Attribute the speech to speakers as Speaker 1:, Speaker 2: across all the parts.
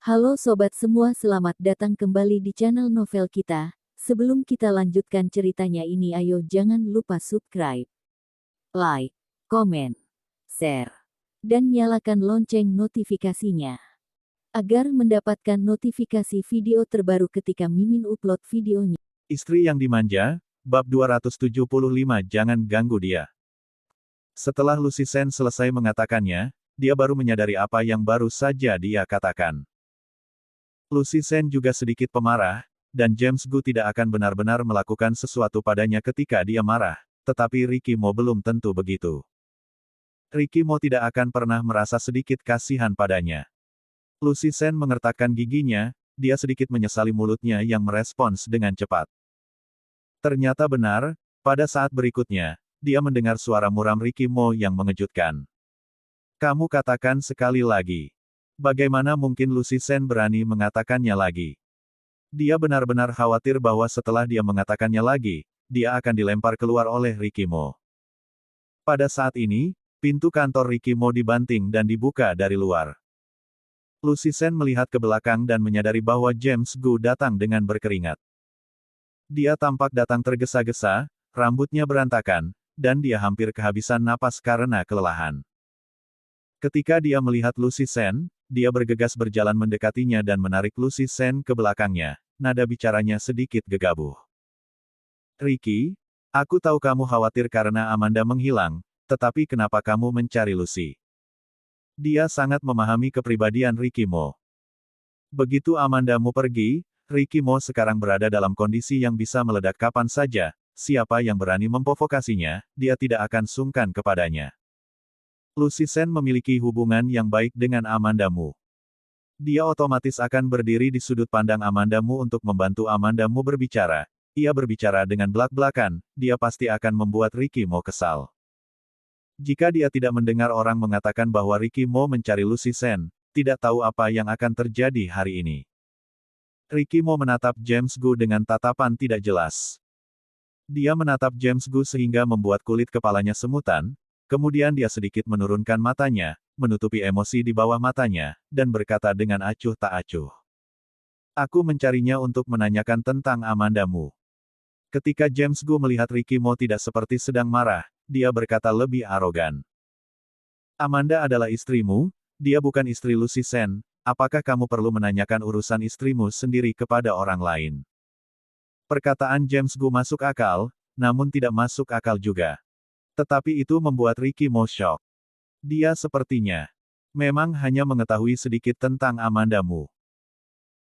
Speaker 1: Halo sobat semua, selamat datang kembali di channel novel kita. Sebelum kita lanjutkan ceritanya ini, ayo jangan lupa subscribe, like, komen, share, dan nyalakan lonceng notifikasinya agar mendapatkan notifikasi video terbaru ketika Mimin upload videonya.
Speaker 2: Istri yang dimanja, bab 275, jangan ganggu dia. Setelah Lucy Sen selesai mengatakannya, dia baru menyadari apa yang baru saja dia katakan. Lucy Sen juga sedikit pemarah, dan James Gu tidak akan benar-benar melakukan sesuatu padanya ketika dia marah, tetapi Ricky Mo belum tentu begitu. Ricky Mo tidak akan pernah merasa sedikit kasihan padanya. Lucy Sen mengertakkan giginya, dia sedikit menyesali mulutnya yang merespons dengan cepat. Ternyata benar, pada saat berikutnya, dia mendengar suara muram Ricky Mo yang mengejutkan. Kamu katakan sekali lagi. Bagaimana mungkin Lucy Sen berani mengatakannya lagi? Dia benar-benar khawatir bahwa setelah dia mengatakannya lagi, dia akan dilempar keluar oleh Ricky Mo. Pada saat ini, pintu kantor Ricky Mo dibanting dan dibuka dari luar. Lucy Sen melihat ke belakang dan menyadari bahwa James Gu datang dengan berkeringat. Dia tampak datang tergesa-gesa, rambutnya berantakan, dan dia hampir kehabisan napas karena kelelahan. Ketika dia melihat Lucy Sen, dia bergegas berjalan mendekatinya dan menarik Lucy Sen ke belakangnya. Nada bicaranya sedikit gegabah. Ricky, aku tahu kamu khawatir karena Amanda menghilang, tetapi kenapa kamu mencari Lucy? Dia sangat memahami kepribadian Ricky Mo. Begitu Amandamu pergi, Ricky Mo sekarang berada dalam kondisi yang bisa meledak kapan saja. Siapa yang berani memprovokasinya, dia tidak akan sungkan kepadanya. Lucy Sen memiliki hubungan yang baik dengan Amandamu. Dia otomatis akan berdiri di sudut pandang Amandamu untuk membantu Amandamu berbicara. Ia berbicara dengan belak-belakan, dia pasti akan membuat Ricky Mo kesal. Jika dia tidak mendengar orang mengatakan bahwa Ricky Mo mencari Lucy Sen, tidak tahu apa yang akan terjadi hari ini. Ricky Mo menatap James Gu dengan tatapan tidak jelas. Dia menatap James Gu sehingga membuat kulit kepalanya semutan, kemudian dia sedikit menurunkan matanya, menutupi emosi di bawah matanya, dan berkata dengan acuh tak acuh. Aku mencarinya untuk menanyakan tentang Amandamu. Ketika James Gu melihat Ricky Mo tidak seperti sedang marah, dia berkata lebih arogan. Amanda adalah istrimu, dia bukan istri Lucy Sen, apakah kamu perlu menanyakan urusan istrimu sendiri kepada orang lain? Perkataan James Gu masuk akal, namun tidak masuk akal juga. Tetapi itu membuat Ricky Mo shock. Dia sepertinya memang hanya mengetahui sedikit tentang Amandamu.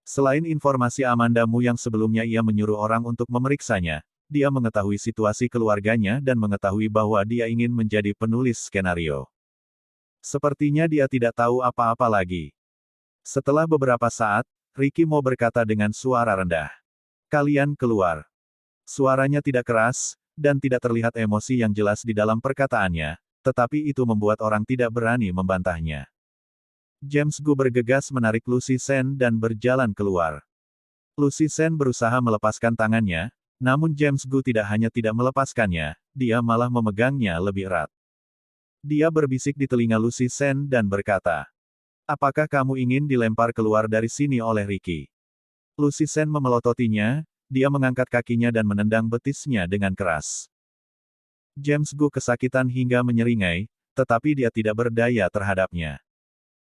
Speaker 2: Selain informasi Amandamu yang sebelumnya ia menyuruh orang untuk memeriksanya, dia mengetahui situasi keluarganya dan mengetahui bahwa dia ingin menjadi penulis skenario. Sepertinya dia tidak tahu apa-apa lagi. Setelah beberapa saat, Ricky Mo berkata dengan suara rendah. Kalian keluar. Suaranya tidak keras, dan tidak terlihat emosi yang jelas di dalam perkataannya, tetapi itu membuat orang tidak berani membantahnya. James Gu bergegas menarik Lucy Sen dan berjalan keluar. Lucy Sen berusaha melepaskan tangannya, namun James Gu tidak hanya tidak melepaskannya, dia malah memegangnya lebih erat. Dia berbisik di telinga Lucy Sen dan berkata, apakah kamu ingin dilempar keluar dari sini oleh Ricky? Lucy Sen memelototinya, dia mengangkat kakinya dan menendang betisnya dengan keras. James Gu kesakitan hingga menyeringai, tetapi dia tidak berdaya terhadapnya.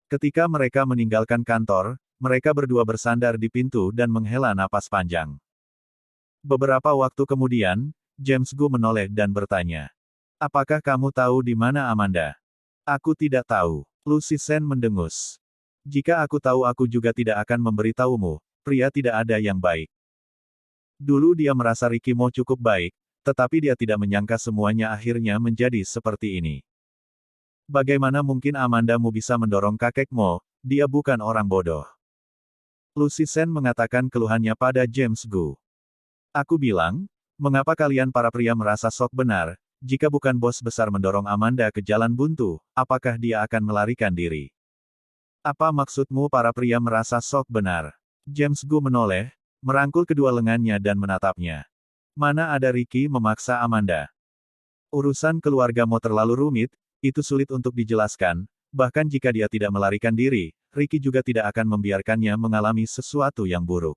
Speaker 2: Ketika mereka meninggalkan kantor, mereka berdua bersandar di pintu dan menghela napas panjang. Beberapa waktu kemudian, James Gu menoleh dan bertanya. Apakah kamu tahu di mana Amanda? Aku tidak tahu. Lucy Sen mendengus. Jika aku tahu aku juga tidak akan memberitahumu, pria tidak ada yang baik. Dulu dia merasa Ricky Mo cukup baik, tetapi dia tidak menyangka semuanya akhirnya menjadi seperti ini. Bagaimana mungkin Amandamu bisa mendorong kakek Mo, dia bukan orang bodoh. Lucy Sen mengatakan keluhannya pada James Gu. Aku bilang, mengapa kalian para pria merasa sok benar, jika bukan bos besar mendorong Amanda ke jalan buntu, apakah dia akan melarikan diri? Apa maksudmu para pria merasa sok benar? James Gu menoleh, merangkul kedua lengannya dan menatapnya. Mana ada Ricky memaksa Amanda? Urusan keluarga Mo terlalu rumit, itu sulit untuk dijelaskan, bahkan jika dia tidak melarikan diri, Ricky juga tidak akan membiarkannya mengalami sesuatu yang buruk.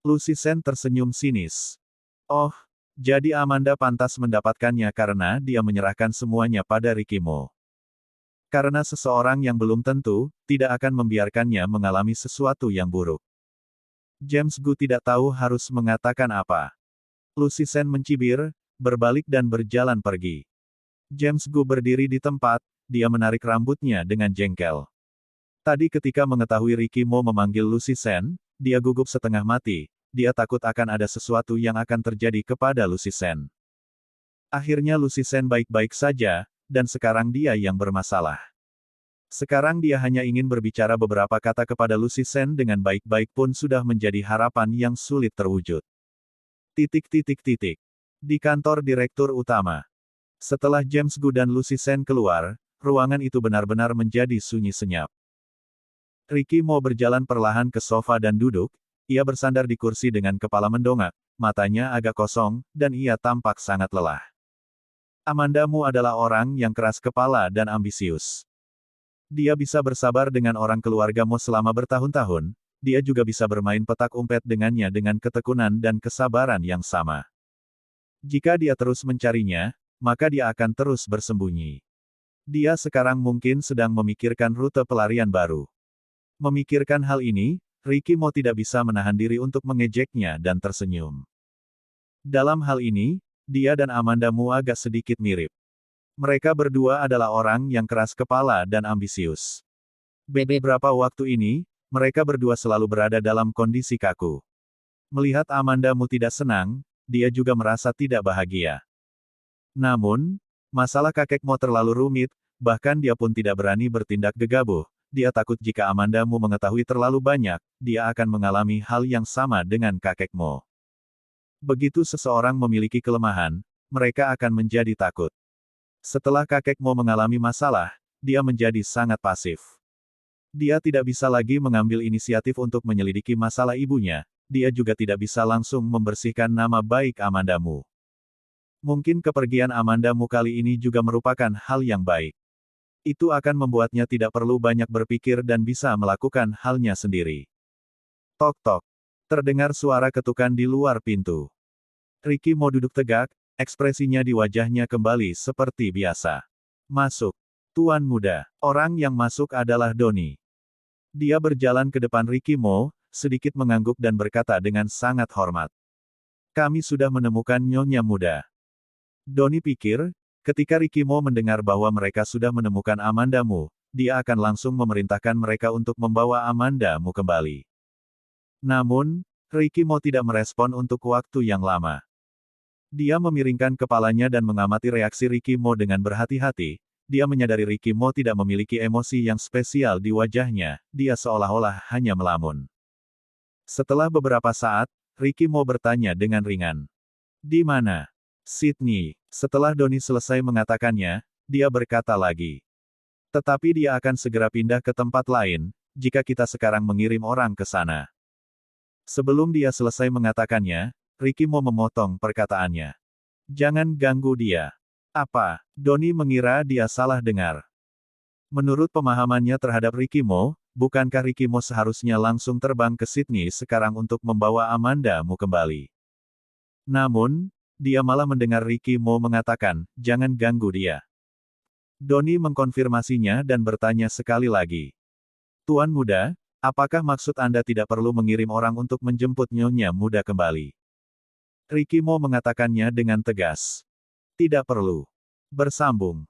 Speaker 2: Lucy Sen tersenyum sinis. Oh, jadi Amanda pantas mendapatkannya karena dia menyerahkan semuanya pada Ricky Mo. Karena seseorang yang belum tentu, tidak akan membiarkannya mengalami sesuatu yang buruk. James Gu tidak tahu harus mengatakan apa. Lucy Sen mencibir, berbalik dan berjalan pergi. James Gu berdiri di tempat, dia menarik rambutnya dengan jengkel. Tadi ketika mengetahui Ricky Mo memanggil Lucy Sen, dia gugup setengah mati, dia takut akan ada sesuatu yang akan terjadi kepada Lucy Sen. Akhirnya Lucy Sen baik-baik saja, dan sekarang dia yang bermasalah. Sekarang dia hanya ingin berbicara beberapa kata kepada Lucy Sen dengan baik-baik pun sudah menjadi harapan yang sulit terwujud. Di kantor Direktur Utama. Setelah James Gu dan Lucy Sen keluar, ruangan itu benar-benar menjadi sunyi senyap. Ricky Mo berjalan perlahan ke sofa dan duduk, ia bersandar di kursi dengan kepala mendongak, matanya agak kosong, dan ia tampak sangat lelah. Amanda Mu adalah orang yang keras kepala dan ambisius. Dia bisa bersabar dengan orang keluarga Mo selama bertahun-tahun, dia juga bisa bermain petak umpet dengannya dengan ketekunan dan kesabaran yang sama. Jika dia terus mencarinya, maka dia akan terus bersembunyi. Dia sekarang mungkin sedang memikirkan rute pelarian baru. Memikirkan hal ini, Ricky Mo tidak bisa menahan diri untuk mengejeknya dan tersenyum. Dalam hal ini, dia dan Amanda Mu agak sedikit mirip. Mereka berdua adalah orang yang keras kepala dan ambisius. Beberapa waktu ini, mereka berdua selalu berada dalam kondisi kaku. Melihat Amanda Mu tidak senang, dia juga merasa tidak bahagia. Namun, masalah kakek Mo terlalu rumit, bahkan dia pun tidak berani bertindak gegabah. Dia takut jika Amanda Mu mengetahui terlalu banyak, dia akan mengalami hal yang sama dengan kakek Mo. Begitu seseorang memiliki kelemahan, mereka akan menjadi takut. Setelah kakek Mo mengalami masalah, dia menjadi sangat pasif. Dia tidak bisa lagi mengambil inisiatif untuk menyelidiki masalah ibunya, dia juga tidak bisa langsung membersihkan nama baik Amanda Mu. Mungkin kepergian Amanda Mu kali ini juga merupakan hal yang baik. Itu akan membuatnya tidak perlu banyak berpikir dan bisa melakukan halnya sendiri. Tok-tok. Terdengar suara ketukan di luar pintu. Ricky Mo duduk tegak, ekspresinya di wajahnya kembali seperti biasa. Masuk. Tuan muda. Orang yang masuk adalah Donnie. Dia berjalan ke depan Ricky Mo, sedikit mengangguk dan berkata dengan sangat hormat. Kami sudah menemukan Nyonya muda. Donnie pikir, ketika Ricky Mo mendengar bahwa mereka sudah menemukan Amanda Mu, dia akan langsung memerintahkan mereka untuk membawa Amanda Mu kembali. Namun, Ricky Mo tidak merespon untuk waktu yang lama. Dia memiringkan kepalanya dan mengamati reaksi Ricky Mo dengan berhati-hati. Dia menyadari Ricky Mo tidak memiliki emosi yang spesial di wajahnya, dia seolah-olah hanya melamun. Setelah beberapa saat, Ricky Mo bertanya dengan ringan. Di mana? Sydney. Setelah Donnie selesai mengatakannya, dia berkata lagi. Tetapi dia akan segera pindah ke tempat lain, jika kita sekarang mengirim orang ke sana. Sebelum dia selesai mengatakannya, Ricky Mo memotong perkataannya. Jangan ganggu dia. Apa? Donnie mengira dia salah dengar. Menurut pemahamannya terhadap Ricky Mo, bukankah Ricky Mo seharusnya langsung terbang ke Sydney sekarang untuk membawa Amanda Mu kembali? Namun, dia malah mendengar Ricky Mo mengatakan, jangan ganggu dia. Donnie mengkonfirmasinya dan bertanya sekali lagi. Tuan muda, apakah maksud Anda tidak perlu mengirim orang untuk menjemput Nyonya muda kembali? Ricky Mo mengatakannya dengan tegas. Tidak perlu. Bersambung.